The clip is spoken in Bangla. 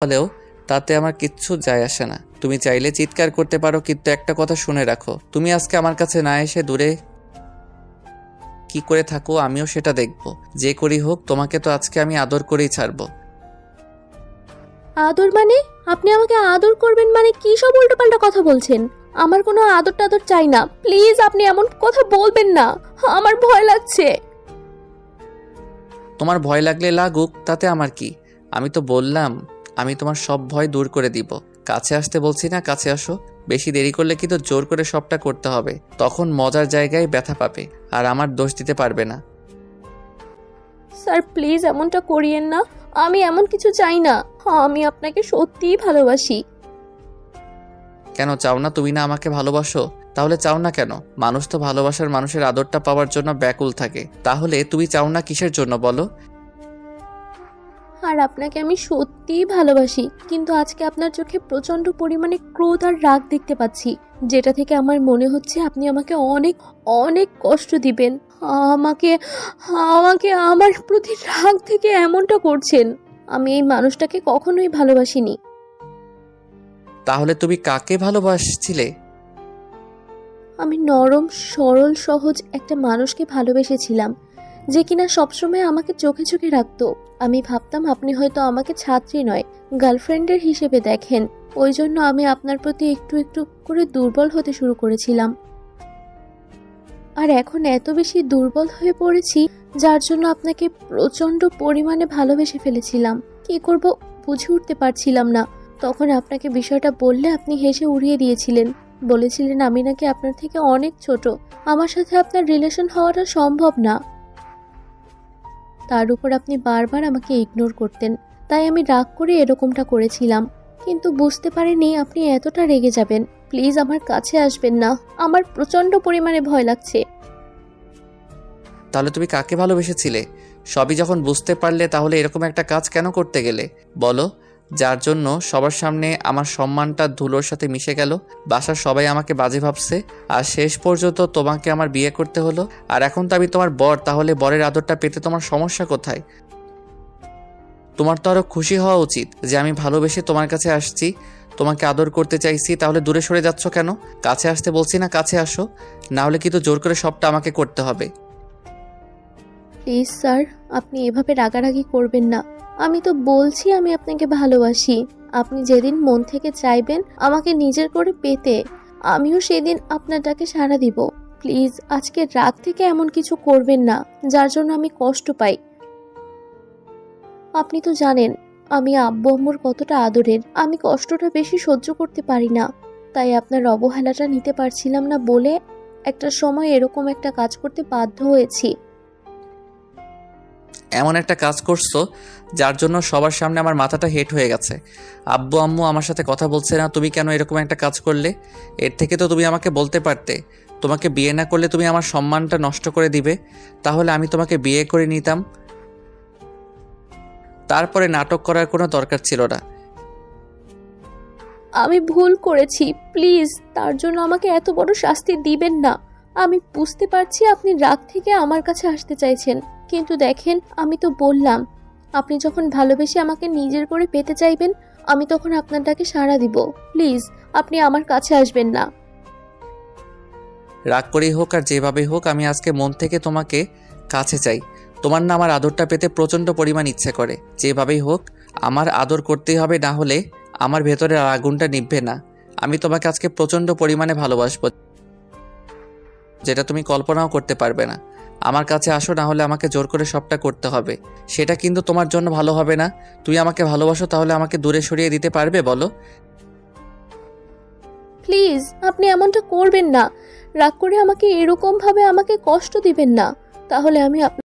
হলেও তাতে আমার কিচ্ছু যায় আসে না। তুমি চাইলে চিৎকার করতে পারো, কিন্তু একটা কথা শুনে রাখো, তুমি আজকে আমার কাছে না এসে দূরে কি করে থাকো আমিও সেটা দেখব। যে করি হোক, তোমাকে তো আজকে আমি আদর করেই ছাড়বো। আদর মানে? আপনি আমাকে আদর করবেন মানে কি সব উল্টোপাল্টা কথা বলছেন? আমার কোনো আদর টাদর চাই না, প্লিজ আপনি এমন কথা বলবেন না, আমার ভয় লাগছে। তোমার ভয় লাগলে লাগুক, তাতে আমার কি? আমি তো বললাম আমি তোমার সব ভয় দূর করে দিব। কাছে আসতে বলছি না, কাছে আসো। বেশি দেরি করলে কিন্তু জোর করে সবটা করতে হবে, তখন মজার জায়গায় ব্যথা পাবে আর আমার দোষ দিতে পারবে না। স্যার প্লিজ এমনটা করিয়েন না, আমি এমন কিছু চাই না, আমি আপনাকে সত্যিই ভালোবাসি। কেন চাও না? তুমি না আমাকে ভালোবাসো? তাহলে চাও না কেন? মানুষ তো ভালোবাসার মানুষের আদরটা পাওয়ার জন্য ব্যাকুল থাকে, তাহলে তুমি চাও না কিসের জন্য বলো? আর আপনাকে আমি সত্যিই ভালোবাসি, কিন্তু আজকে আপনার চোখে প্রচন্ড পরিমাণে ক্রোধ আর রাগ দেখতে পাচ্ছি, যেটা থেকে আমার মনে হচ্ছে আপনি আমাকে অনেক অনেক কষ্ট দিবেন। আমাকে আমাকে আমার প্রতি রাগ থেকে এমনটা করছেন। আমি এই মানুষটাকে কখনোই ভালোবাসিনি। তাহলে তুমি কাকে ভালোবাসছিলে? আমি নরম সরল সহজ একটা মানুষকে ভালোবেসেছিলাম, যে কিনা সবসময় আমাকে চোখে চোখে রাখতো। আমি ভাবতাম আপনি হয়তো আমাকে ছাত্রী নয়, গার্লফ্রেন্ডের হিসেবে দেখেন, ওই জন্য আমি আপনার প্রতি একটু একটু করে দুর্বল হতে শুরু করেছিলাম। আর এখন এত বেশি দুর্বল হয়ে পড়েছি, যার জন্য আপনাকে প্রচন্ড পরিমাণে ভালোবেসে ফেলেছিলাম। কি করব বুঝে উঠতে পারছিলাম না। তখন আপনাকে বিষয়টা বললে আপনি হেসে উড়িয়ে দিয়েছিলেন, বলেছিলেন আমি নাকি আপনার থেকে অনেক ছোট, আমার সাথে আপনার রিলেশন হওয়াটা সম্ভব না। তার উপর আপনি বারবার আমাকে ইগনোর করতেন, তাই আমি রাগ করে এরকমটা করেছিলাম। কিন্তু বুঝতে পারিনি আপনি এতটা রেগে যাবেন। প্লিজ আমার কাছে আসবেন না, আমার প্রচন্ড পরিমাণে ভয় লাগছে। তাহলে তুমি কাকে ভালোবেসেছিলে? সবই যখন বুঝতে পারলে, তাহলে এরকম একটা কাজ কেন করতে গেলে বলো? যার জন্য সবার সামনে আমার সম্মানটা ধুলোর সাথে মিশে গেল, বাসার সবাই আমাকে বাজে ভাবছে, আর শেষ পর্যন্ত তোমাকে আমার বিয়ে করতে হলো। আর এখন তো আমি তোমার বর, তাহলে বরের আদরটা পেতে তোমার সমস্যা কোথায়? তোমার তো আরও খুশি হওয়া উচিত যে আমি ভালোবেসে তোমার কাছে আসছি, তোমাকে আদর করতে চাইছি। তাহলে দূরে সরে যাচ্ছ কেন? কাছে আসতে বলছি না, কাছে আসো, না হলে কিন্তু জোর করে সবটা আমাকে করতে হবে। প্লিজ স্যার, আপনি এভাবে রাগারাগি করবেন না। আমি তো বলছি আমি আপনাকে ভালোবাসি। আপনি যেদিন মন থেকে চাইবেন আমাকে নিজের করে পেতে, আমিও সেদিন আপনার ডাকে সাড়া দিব। প্লিজ আজকে রাগ থেকে এমন কিছু করবেন না যার জন্য আমি কষ্ট পাই। আপনি তো জানেন আমি আব্বু আম্মুর কতটা আদরের, আমি কষ্টটা বেশি সহ্য করতে পারি না, তাই আপনার অবহেলাটা নিতে পারছিলাম না বলে একটা সময় এরকম একটা কাজ করতে বাধ্য হয়েছি। এমন একটা কাজ করছো যার জন্য সবার সামনে আমার মাথাটা হেট হয়ে গেছে। আব্বু আম্মু আমার সাথে কথা বলছে না, তুমি কেন এরকম একটা কাজ করলে? এর থেকে তো তুমি আমাকে বলতে পারতে, তোমাকে বিয়ে না করলে তুমি আমার সম্মানটা নষ্ট করে দিবে, তাহলে আমি তোমাকে বিয়ে করে নিতাম। তারপরে নাটক করার কোনো দরকার ছিল না। আমি ভুল করেছি, প্লিজ তার জন্য আমাকে এত বড় শাস্তি দিবেন না। আমি বুঝতে পারছি আপনি রাগ থেকে আমার কাছে আসতে চাইছেন, কিন্তু দেখেন আমি তো বললাম আপনি যখন ভালোবেসে আমাকে নিজের করে পেতে চাইবেন, আমি তখন আপনার ডাকে সাড়া দিব। প্লিজ আপনি আমার কাছে আসবেন না। রাগ করেই হোক আর যেভাবে হোক, আমি আজকে মন থেকে তোমাকে কাছে চাই। তোমার না আমার আদরটা পেতে প্রচণ্ড পরিমাণ ইচ্ছে করে। যেভাবেই হোক আমার আদর করতেই হবে, না হলে আমার ভেতরের আগুনটা নিভবে না। আমি তোমাকে আজকে প্রচণ্ড পরিমাণে ভালোবাসবো, যেটা তুমি কল্পনাও করতে পারবে না। আমার কাছে আসো, না হলে আমাকে জোর করে সবটা করতে হবে। সেটা কিন্তু তোমার জন্য ভালো হবে না। তুমি আমাকে ভালোবাসো, তাহলে আমাকে দূরে সরিয়ে দিতে পারবে বলো? প্লিজ আপনি এমনটা করবেন না, রাগ করে আমাকে এরকম ভাবে আমাকে কষ্ট দিবেন না, তাহলে আমি